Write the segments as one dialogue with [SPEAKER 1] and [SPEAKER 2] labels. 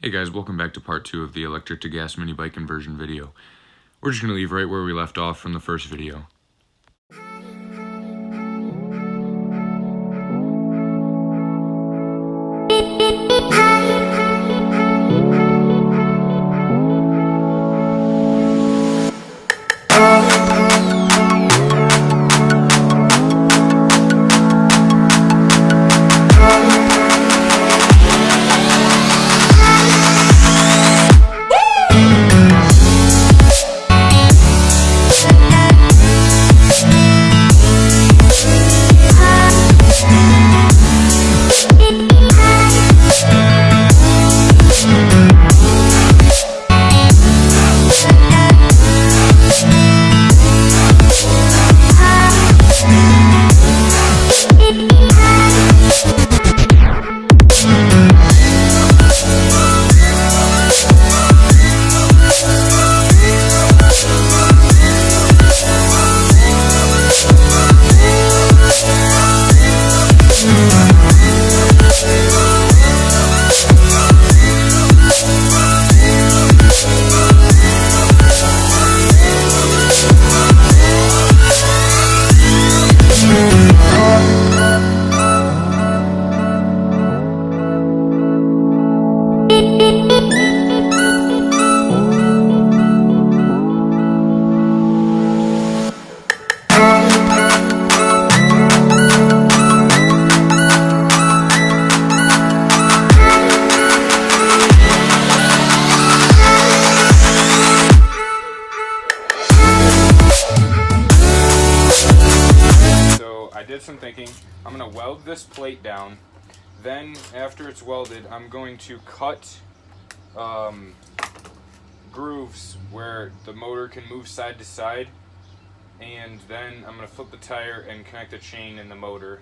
[SPEAKER 1] Hey guys, welcome back to part 2 of the electric to gas mini bike conversion video. We're just going to leave right where we left off from the first video. I did some thinking. I'm going to weld this plate down. Then after it's welded, I'm going to cut grooves where the motor can move side to side, and then I'm going to flip the tire and connect the chain in the motor,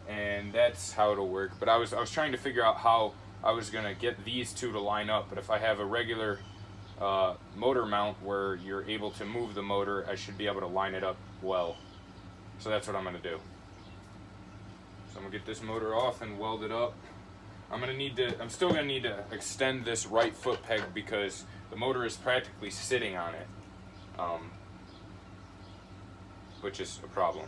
[SPEAKER 1] and that's how it'll work. But I was trying to figure out how I was going to get these two to line up. But if I have a regular motor mount where you're able to move the motor, I should be able to line it up well. So that's what I'm going to do. So I'm going to get this motor off and weld it up. I'm still going to need to extend this right foot peg because the motor is practically sitting on it, which is a problem.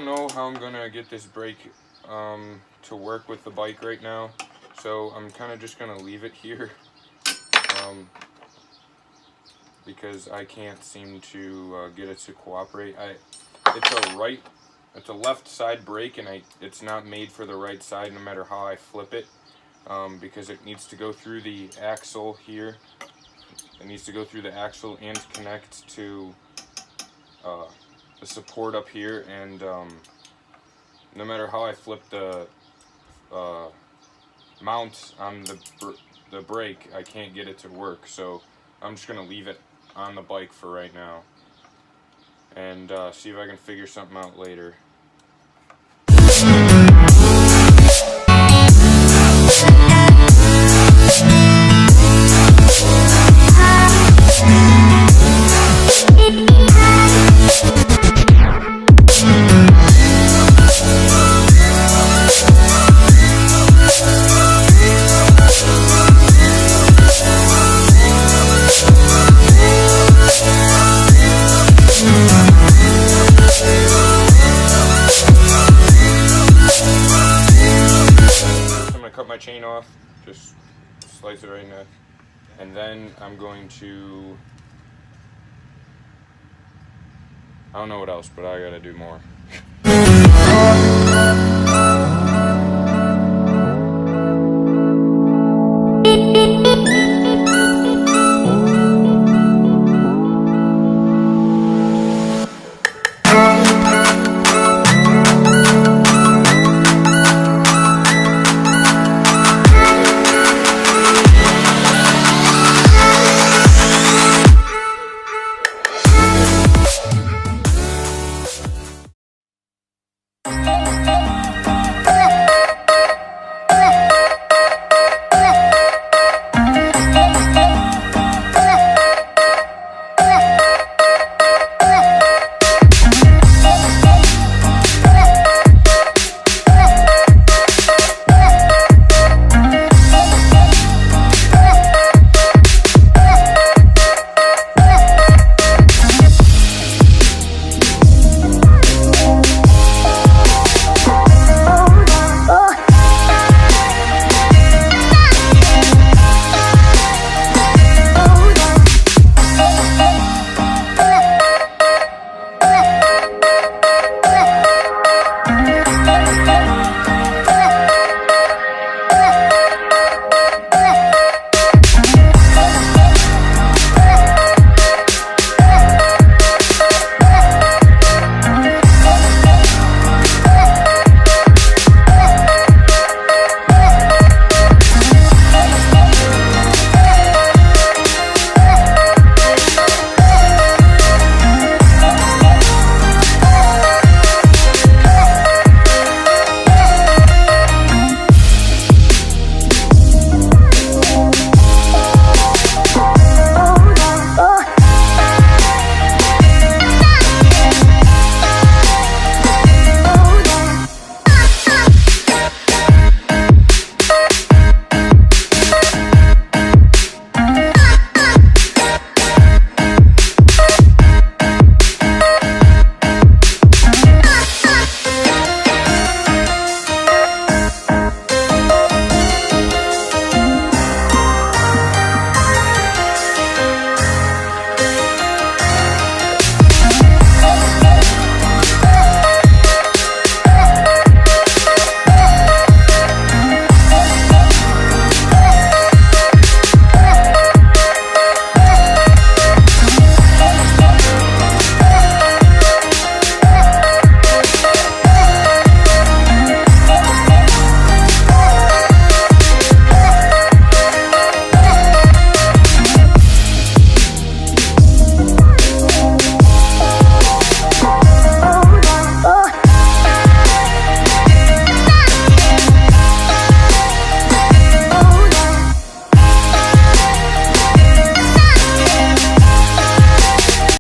[SPEAKER 1] don't know how I'm gonna get this brake to work with the bike right now, so I'm kind of just gonna leave it here because I can't seem to get it to cooperate. It's a left side brake, and it's not made for the right side no matter how I flip it, because it needs to go through the axle here. It needs to go through the axle and connect to the support up here, and no matter how I flip the mount on the brake, I can't get it to work. So I'm just gonna leave it on the bike for right now and see if I can figure something out later. Cut my chain off, just slice it right in there, and then I'm going to, I don't know what else, but I gotta do more.